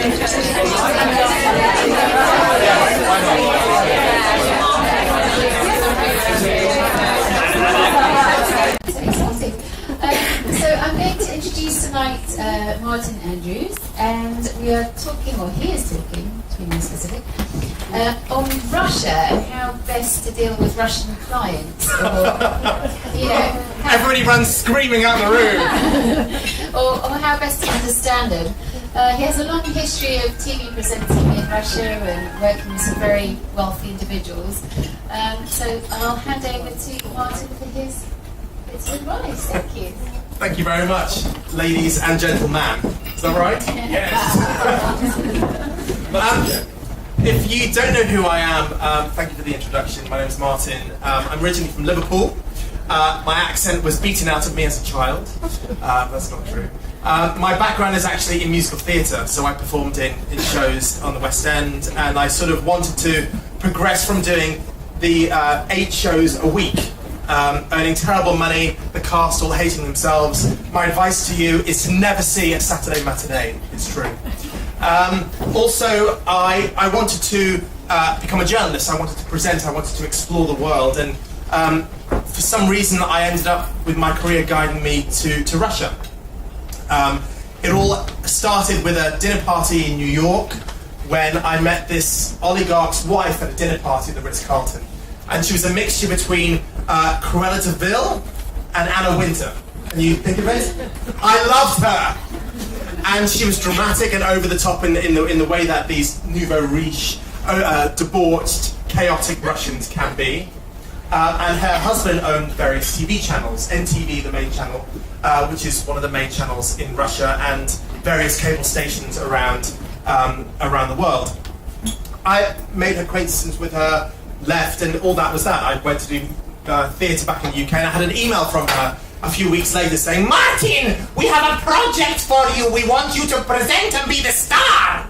So I'm going to introduce tonight Martyn Andrews, and we are talking, or he is talking, to be more specific, on Russia and how best to deal with Russian clients, or everybody runs screaming out of the room, or how best to understand it. He has a long history of TV presenting in Russia and working with some very wealthy individuals. So I'll hand over to Martyn for his advice. Thank you. Thank you very much, ladies and gentlemen. Is that right? Yes. If you don't know who I am, thank you for the introduction. My name is Martyn. I'm originally from Liverpool. My accent was beaten out of me as a child. That's not true. My background is actually in musical theatre, so I performed in shows on the West End, and I sort of wanted to progress from doing the 8 shows a week, earning terrible money, the cast all hating themselves. My advice to you is to never see a Saturday matinee. It's true. Also, I wanted to become a journalist. I wanted to present. I wanted to explore the world, and for some reason, I ended up with my career guiding me to Russia. It all started with a dinner party in New York when I met this oligarch's wife at a dinner party at the Ritz-Carlton. And she was a mixture between Cruella de Vil and Anna Wintour. Can you think of it? I loved her! And she was dramatic and over the top in the way that these nouveau riche, debauched, chaotic Russians can be. And her husband owned various TV channels, NTV, the main channel, which is one of the main channels in Russia, and various cable stations around the world. I made acquaintances with her, left, and all that was that. I went to do theatre back in the UK, and I had an email from her a few weeks later saying, "Martyn, we have a project for you. We want you to present and be the star."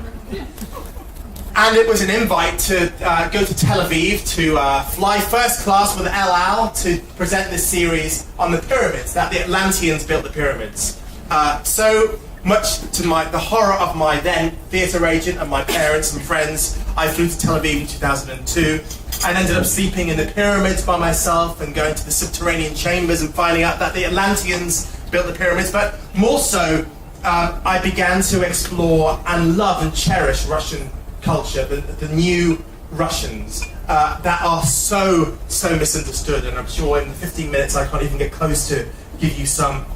And it was an invite to go to Tel Aviv to fly first class with El Al to present this series on the pyramids, that the Atlanteans built the pyramids. So much to the horror of my then theatre agent and my parents and friends, I flew to Tel Aviv in 2002 and ended up sleeping in the pyramids by myself and going to the subterranean chambers and finding out that the Atlanteans built the pyramids. But more so, I began to explore and love and cherish Russian culture, the new Russians that are so misunderstood, and I'm sure in 15 minutes I can't even get close to give you some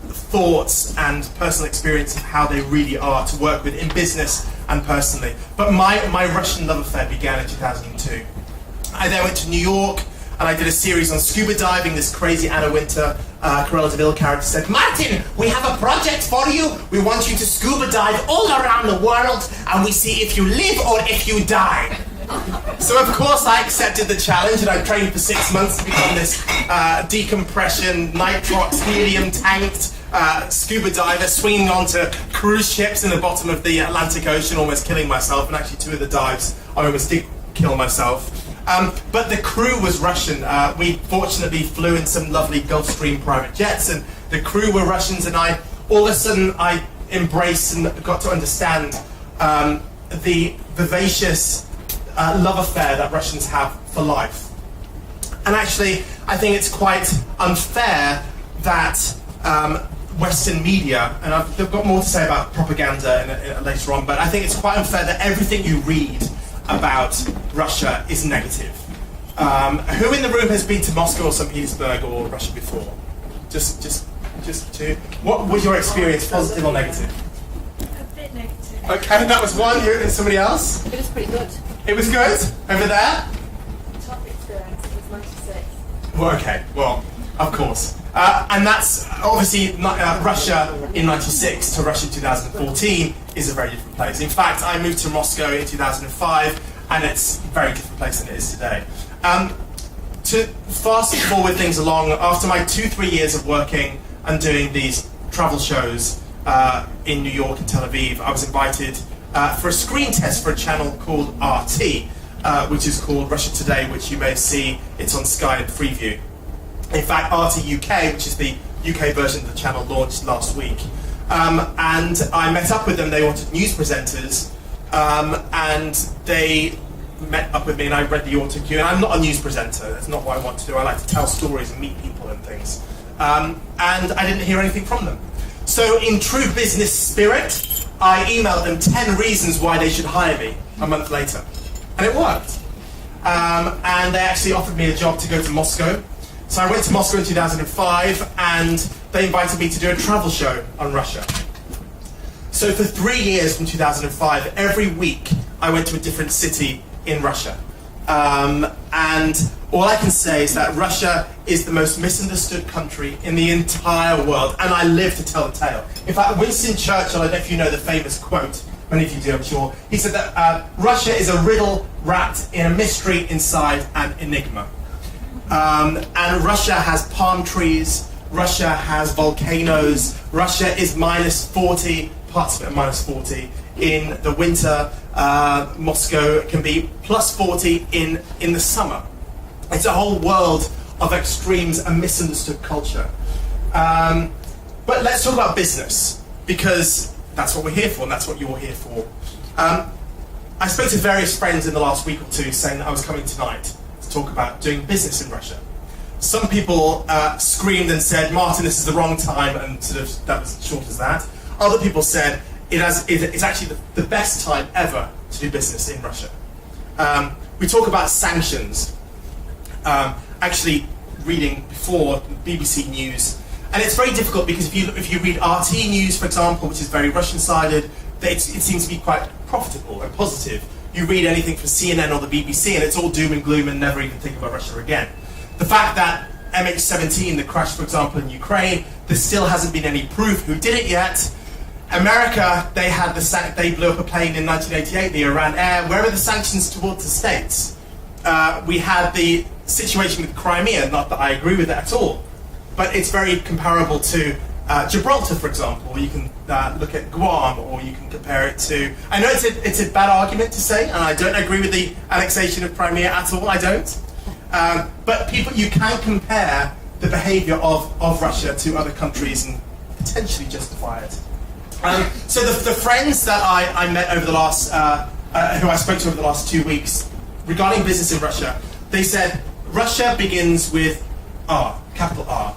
thoughts and personal experience of how they really are to work with in business and personally. But my Russian love affair began in 2002. I then went to New York and I did a series on scuba diving. This crazy Anna Wintour, Cruella de Vil character said, "Martyn, we have a project for you. We want you to scuba dive all around the world and we see if you live or if you die." So of course I accepted the challenge, and I trained for 6 months to become this decompression, nitrox, helium tanked scuba diver, swinging onto cruise ships in the bottom of the Atlantic Ocean, almost killing myself. And actually 2 of the dives I almost did kill myself. But the crew was Russian. We fortunately flew in some lovely Gulfstream private jets, and the crew were Russians, and all of a sudden I embraced and got to understand the vivacious love affair that Russians have for life. And actually, I think it's quite unfair that Western media, and I've got more to say about propaganda later on, but I think it's quite unfair that everything you read about Russia is negative. Who in the room has been to Moscow or St. Petersburg or Russia before? Just 2. What was your experience, positive or negative? A bit negative. Okay, that was 1. You and somebody else? It was pretty good. It was good? Over there? Top experience, it was 96. Well, okay, well, of course. And that's obviously Russia in 96 to Russia in 2014 is a very different place. In fact, I moved to Moscow in 2005, and it's a very different place than it is today. To fast forward things along, after my 2-3 years of working and doing these travel shows in New York and Tel Aviv, I was invited for a screen test for a channel called RT, which is called Russia Today, which you may see, it's on Sky in Freeview. In fact, RT UK, which is the UK version of the channel, launched last week. And I met up with them. They wanted news presenters, and they met up with me, and I read the auto cue. And I'm not a news presenter. That's not what I want to do. I like to tell stories and meet people and things. And I didn't hear anything from them. So in true business spirit, I emailed them 10 reasons why they should hire me a month later. And it worked. And they actually offered me a job to go to Moscow. So I went to Moscow in 2005, and they invited me to do a travel show on Russia. So for 3 years from 2005, every week I went to a different city in Russia. And all I can say is that Russia is the most misunderstood country in the entire world, and I live to tell the tale. In fact, Winston Churchill, I don't know if you know the famous quote, many of you do, I'm sure, he said that Russia is a riddle wrapped in a mystery inside an enigma. And Russia has palm trees, Russia has volcanoes, Russia is minus 40, parts of it are minus 40 in the winter. Moscow can be plus 40 in the summer. It's a whole world of extremes and misunderstood culture. But let's talk about business, because that's what we're here for, and that's what you're here for. I spoke to various friends in the last week or two saying that I was coming tonight to talk about doing business in Russia. Some people screamed and said, Martyn, this is the wrong time, and sort of that was short as that. Other people said, it's actually the best time ever to do business in Russia. We talk about sanctions. Actually reading before BBC News, and it's very difficult because if you read RT News, for example, which is very Russian-sided, it seems to be quite profitable and positive. You read anything from CNN or the BBC, and it's all doom and gloom and never even think about Russia again. The fact that MH17, the crash, for example, in Ukraine, there still hasn't been any proof who did it yet. America, they blew up a plane in 1988, the Iran Air. Where are the sanctions towards the States? We had the situation with Crimea, not that I agree with it at all, but it's very comparable to Gibraltar, for example. You can look at Guam, or you can compare it to... I know it's a bad argument to say, and I don't agree with the annexation of Crimea at all, I don't. But you can compare the behaviour of Russia to other countries and potentially justify it. So the friends that I met over the last, who I spoke to over the last 2 weeks regarding business in Russia, they said Russia begins with R, capital R.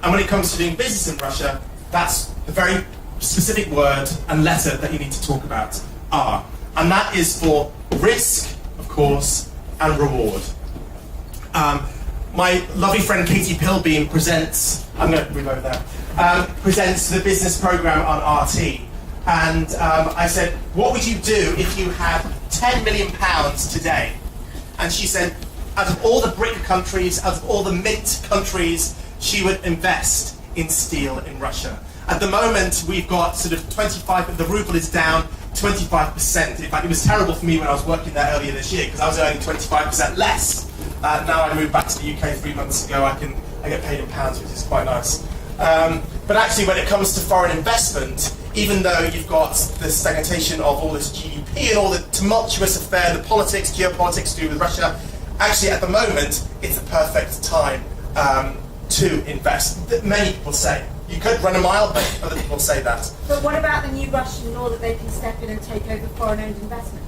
And when it comes to doing business in Russia, that's the very specific word and letter that you need to talk about, R. And that is for risk, of course, and reward. My lovely friend Katie Pilbeam presents, I'm going to move over there, presents the business program on RT. And I said, what would you do if you had £10 million today? And she said, out of all the BRIC countries, out of all the mint countries, she would invest in steel in Russia. At the moment, we've got sort of 25, the ruble is down 25%. In fact, it was terrible for me when I was working there earlier this year, because I was earning 25% less. Now I moved back to the UK 3 months ago, I get paid in pounds, which is quite nice. But actually, when it comes to foreign investment, even though you've got the stagnation of all this GDP and all the tumultuous affair, the politics, geopolitics to do with Russia, actually at the moment, it's the perfect time to invest. Many people say. You could run a mile, but other people say that. But what about the new Russian law that they can step in and take over foreign-owned investments?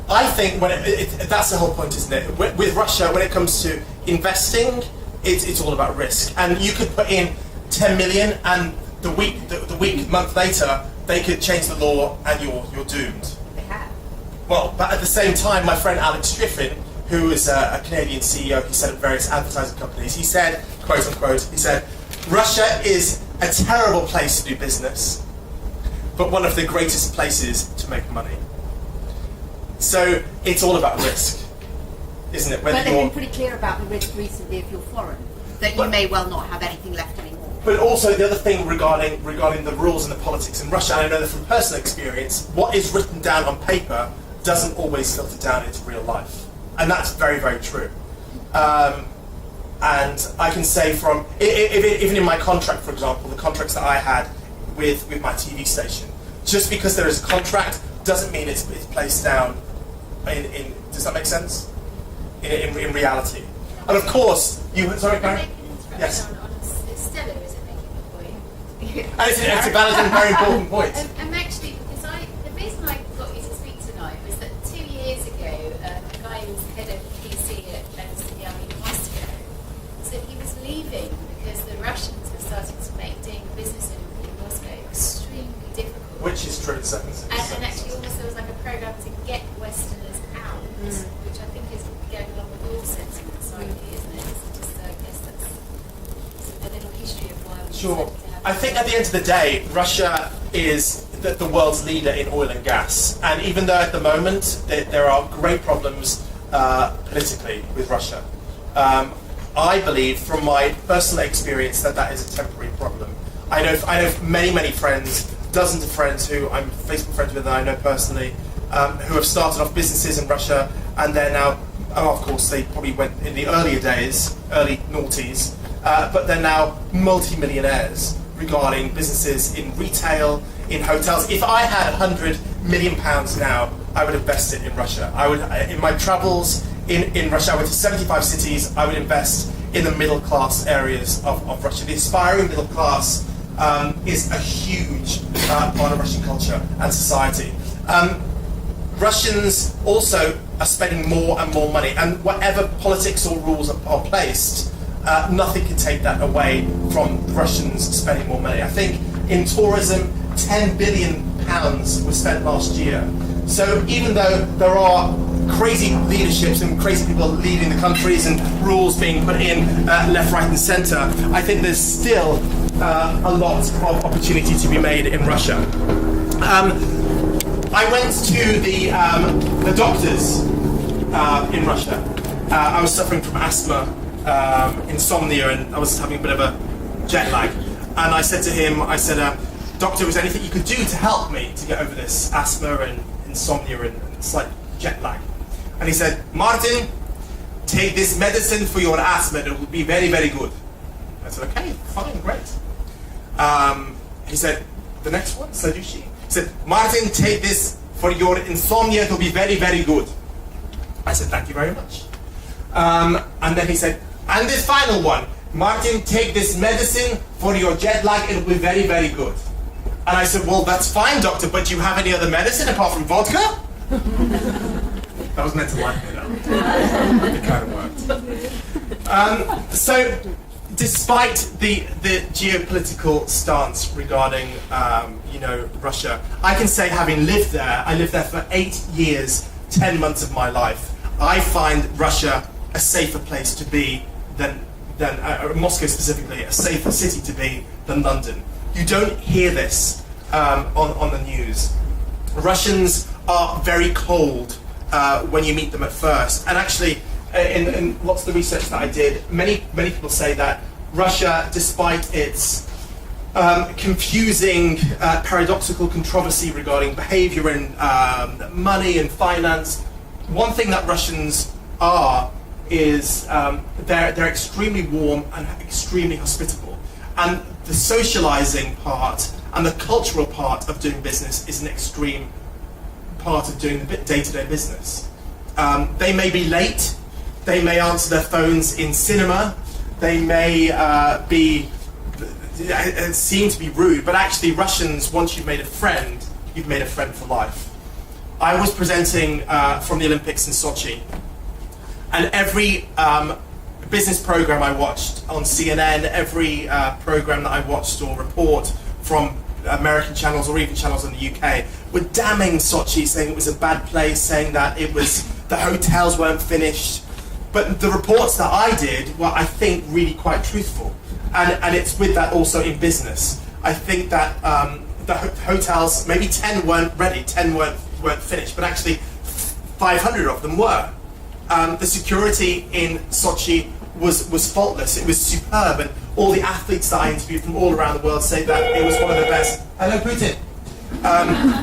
I think that's the whole point, isn't it? With Russia, when it comes to investing, it's all about risk. And you could put in 10 million, and the month later, they could change the law, and you're doomed. They have. Well, but at the same time, my friend Alex Striffin, who is a Canadian CEO, he said at various advertising companies, he said, quote unquote, he said, Russia is a terrible place to do business, but one of the greatest places to make money. So it's all about risk, isn't it? But they've been pretty clear about the risk recently if you're foreign, that you may well not have anything left anymore. But also the other thing regarding the rules and the politics in Russia, and I know that from personal experience, what is written down on paper doesn't always filter down into real life. And that's very, very true. And I can say from, even in my contract, for example, the contracts that I had with my TV station, just because there is a contract doesn't mean it's placed down does that make sense? In reality. And of course, sorry, Karen? Yes. On Stella, is it making a point? And it's a valid and very important point. And actually, because the reason I got you to speak tonight was that 2 years ago, a guy who was head of PC at Citywealth in Moscow said he was leaving because the Russians were starting to make doing business in Moscow extremely difficult. Which is true in certain sense. And actually, almost there was like a program to get Westerners out, which I think is going along with all sentiments, isn't it? It's just, I guess that's a little history of why we Sure. decided to have I think at the end of the day, Russia is the world's leader in oil and gas. And even though at the moment there are great problems politically with Russia, I believe from my personal experience that is a temporary problem. I know many friends, dozens of friends who I'm Facebook friends with and I know personally, who have started off businesses in Russia and they're now, of course they probably went in the earlier days, early noughties, but they're now multi-millionaires regarding businesses in retail, in hotels. If I had £100 million now, I would invest it in Russia. I would, in my travels in Russia, I went to 75 cities, I would invest in the middle class areas of Russia. The aspiring middle class is a huge part of Russian culture and society. Russians also are spending more and more money, and whatever politics or rules are placed, nothing can take that away from the Russians spending more money. I think in tourism, £10 billion was spent last year. So even though there are crazy leaderships and crazy people leading the countries and rules being put in left, right and centre, I think there's still a lot of opportunity to be made in Russia. I went to the doctors in Russia. I was suffering from asthma, insomnia, and I was having a bit of a jet lag. And I said to him, Doctor, was there anything you could do to help me to get over this asthma and insomnia and slight jet lag? And he said, Martin, take this medicine for your asthma, it will be very, very good. I said, okay, fine, great. He said, the next one, Sadushi. He said, Martin, take this for your insomnia, it will be very, very good. I said, thank you very much. And then he said, and this final one, Martin, take this medicine for your jet lag, it will be very, very good. And I said, well, that's fine, doctor, but do you have any other medicine apart from vodka? That was meant to lighten it up. It kind of worked. So, despite the geopolitical stance regarding, Russia, I can say, having lived there, I lived there for 8 years, 10 months of my life. I find Russia a safer place to be than Moscow specifically, a safer city to be than London. You don't hear this on the news. Russians are very cold when you meet them at first. And actually, in lots of the research that I did, many people say that Russia, despite its confusing, paradoxical controversy regarding behavior and money and finance, one thing that Russians are is they're extremely warm and extremely hospitable. And the socializing part and the cultural part of doing business is an extreme part of doing the day-to-day business. They may be late, they may answer their phones in cinema, they may seem to be rude, but actually Russians, once you've made a friend, you've made a friend for life. I was presenting from the Olympics in Sochi, and every business program I watched on CNN, every program that I watched or report from American channels or even channels in the UK were damning Sochi, saying it was a bad place, saying that the hotels weren't finished. But the reports that I did were, I think, really quite truthful. And it's with that also in business. I think that the hotels, maybe 10 weren't ready, 10 weren't finished, but actually 500 of them were. The security in Sochi was faultless, it was superb, and all the athletes that I interviewed from all around the world say that it was one of the best. Hello, Putin.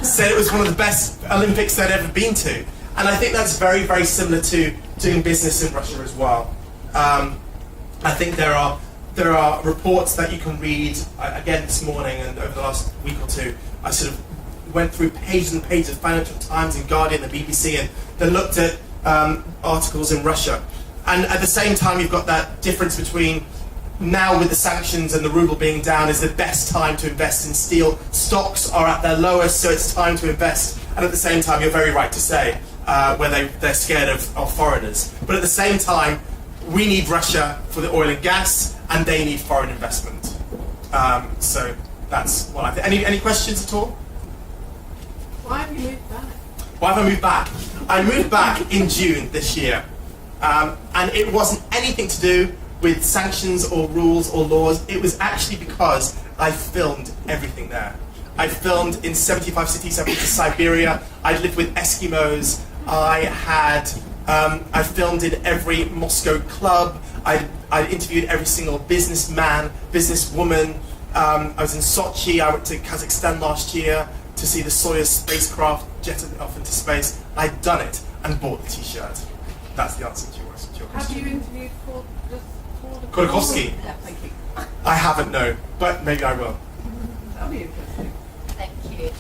Said it was one of the best Olympics they'd ever been to. And I think that's very, very similar to doing business in Russia as well. I think there are reports that you can read, again this morning and over the last week or two, I sort of went through pages and pages of Financial Times and Guardian and the BBC and then looked at articles in Russia. And at the same time, you've got that difference between now with the sanctions and the ruble being down is the best time to invest in steel. Stocks are at their lowest, so it's time to invest. And at the same time, you're very right to say, where they're scared of foreigners. But at the same time, we need Russia for the oil and gas, and they need foreign investment. So that's what I think. Any questions at all? Why have you moved back? Why have I moved back? I moved back in June this year. And it wasn't anything to do with sanctions or rules or laws. It was actually because I filmed everything there. I filmed in 75 cities. I went to Siberia. I lived with Eskimos. I filmed in every Moscow club. I interviewed every single businessman, businesswoman. I was in Sochi. I went to Kazakhstan last year to see the Soyuz spacecraft jetted off into space. I'd done it and bought the T-shirt. That's the answer to your question. Have you interviewed for Khodorkovsky? Yeah, thank you. I haven't, no, but maybe I will. That'll be interesting. Thank you.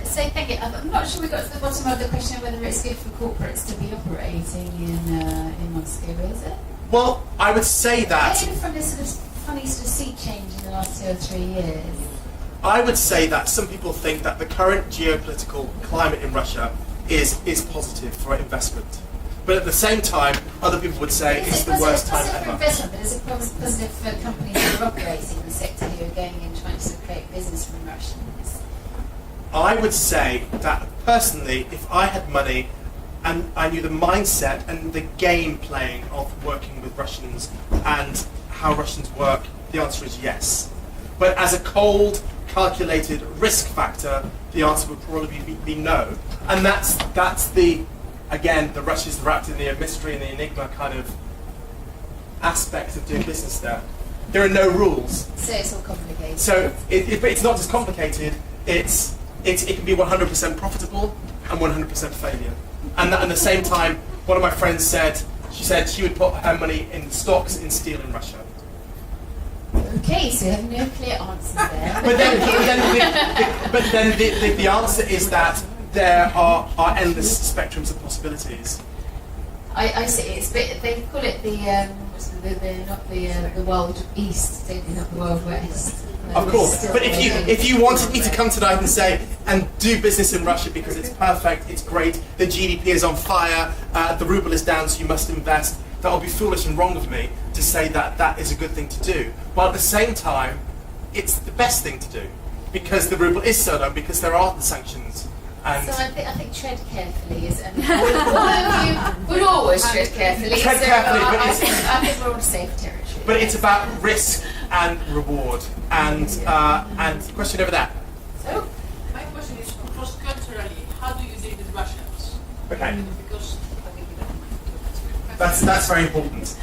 So thank you. I'm not sure we got to the bottom of the question whether it's good for corporates to be operating in Moscow, is it? Well, I would say that. Even from this sort of funny sort of seat change in the last 2 or 3 years. I would say that some people think that the current geopolitical climate in Russia is positive for investment. But at the same time, other people would say it's the worst time positive for ever. investment, but is it positive for companies that are operating in the sector who are going and trying to create business from Russians? I would say that personally, if I had money and I knew the mindset and the game playing of working with Russians and how Russians work, the answer is yes. But as a cold, calculated risk factor, the answer would probably be no. And that's the, again, the Russia's wrapped in the mystery and the enigma kind of aspect of doing business there. There are no rules. So it's all complicated. So it's not just complicated, it can be 100% profitable and 100% failure. And at the same time, one of my friends said she would put her money in stocks in steel in Russia. Okay, so you have no clear answers there. But then the answer is that there are endless spectrums of possibilities. I see. It's they call it the Wild East, don't they? Not the Wild West. Of course, but if you wanted me to come tonight and say and do business in Russia because it's perfect, it's great, the GDP is on fire, the ruble is down, so you must invest, that would be foolish and wrong of me to say that that is a good thing to do. But at the same time, it's the best thing to do because the ruble is so low, because there are the sanctions. And so I think tread carefully is. All of you would always tread carefully. Tread carefully, but I think we're on safe territory. But it's about risk and reward. And question over there. So, my question is, cross-culturally, how do you deal with Russians? Okay. Because I think That's very important.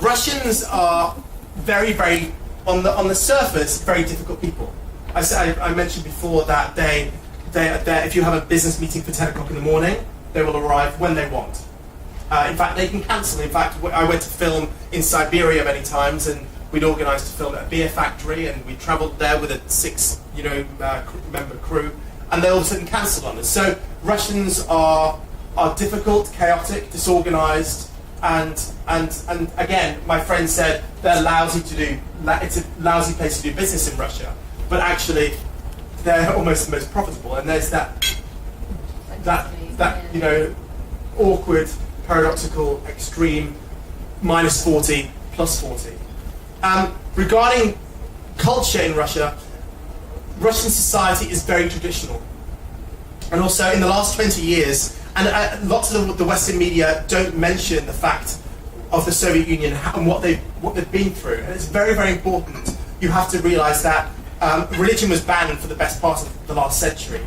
Russians are very, very on the surface very difficult people. I mentioned before that they if you have a business meeting for 10 o'clock in the morning, they will arrive when they want. In fact, they can cancel. In fact, I went to film in Siberia many times, and we'd organised to film at a beer factory, and we travelled there with a 6-member crew, and they all of a sudden cancelled on us. So Russians are difficult, chaotic, disorganised, and again, my friend said they're lousy to do. It's a lousy place to do business in Russia, but actually they're almost the most profitable. And there's that awkward, paradoxical, extreme -40, +40. Regarding culture in Russia, Russian society is very traditional, and also in the last 20 years. And lots of the Western media don't mention the fact of the Soviet Union and what they've been through. And it's very, very important. You have to realise that religion was banned for the best part of the last century.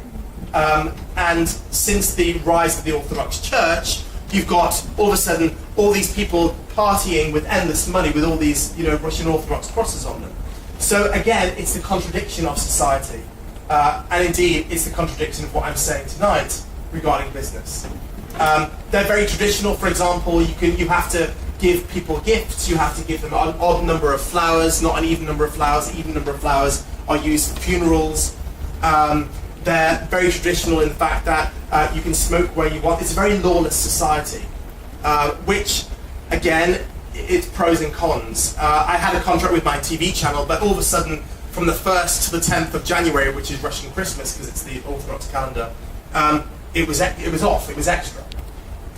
And since the rise of the Orthodox Church, you've got all of a sudden all these people partying with endless money with all these Russian Orthodox crosses on them. So again, it's the contradiction of society. And indeed, it's the contradiction of what I'm saying tonight regarding business. They're very traditional. For example, you have to give people gifts. You have to give them an odd number of flowers, not an even number of flowers. Even number of flowers are used for funerals. They're very traditional in the fact that you can smoke where you want. It's a very lawless society, which, again, its pros and cons. I had a contract with my TV channel, but all of a sudden, from the 1st to the 10th of January, which is Russian Christmas because it's the Orthodox calendar, it was off. It was extra.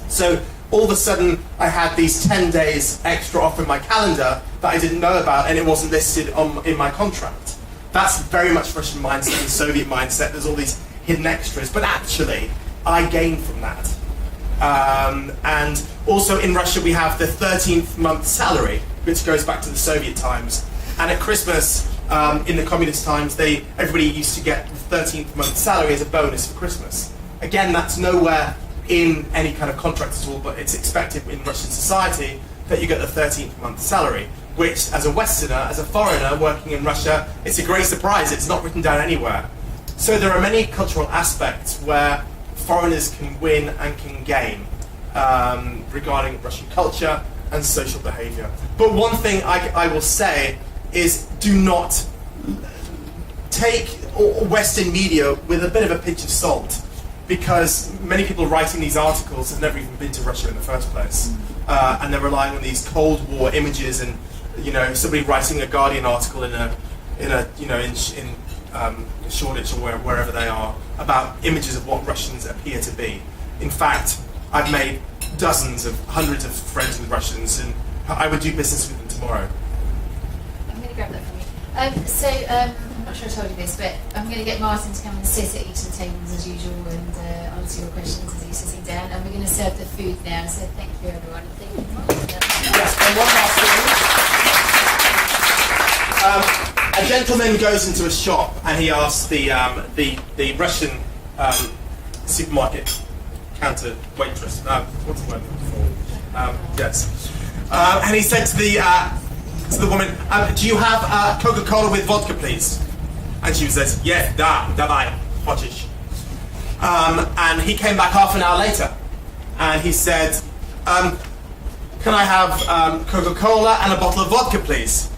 So all of a sudden, I had these 10 days extra off in my calendar that I didn't know about, and it wasn't listed in my contract. That's very much Russian mindset and Soviet mindset. There's all these hidden extras, but actually, I gained from that. And also in Russia, we have the 13th month salary, which goes back to the Soviet times. And at Christmas, in the communist times, everybody used to get the 13th month salary as a bonus for Christmas. Again, that's nowhere in any kind of contract at all, but it's expected in Russian society that you get the 13th month salary, which as a Westerner, as a foreigner working in Russia, it's a great surprise. It's not written down anywhere. So there are many cultural aspects where foreigners can win and can gain regarding Russian culture and social behaviour. But one thing I will say is do not take Western media with a bit of a pinch of salt, because many people writing these articles have never even been to Russia in the first place, and they're relying on these Cold War images and somebody writing a Guardian article in Shoreditch or wherever they are about images of what Russians appear to be. In fact, I've made hundreds of friends with Russians, and I would do business with them tomorrow. I'm going to grab that from you. I'm not sure I told you this, but I'm going to get Martyn to come and sit at each of the tables as usual and answer your questions as he's sitting down. And we're going to serve the food now. So thank you, everyone. Thank you, Martyn. Yes, and one last thing. A gentleman goes into a shop and he asks the Russian supermarket counter waitress, what's the word for? Yes. And he said to the woman, do you have Coca-Cola with vodka, please? And she says, yeah, давай, хочешь. And he came back half an hour later and he said, can I have Coca-Cola and a bottle of vodka, please?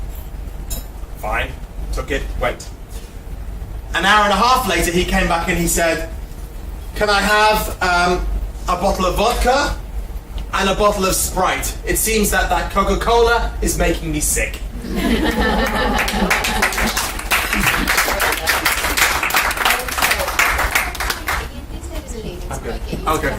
Fine. Took it, went. An hour and a half later, he came back and he said, can I have a bottle of vodka and a bottle of Sprite? It seems that Coca-Cola is making me sick. Okay.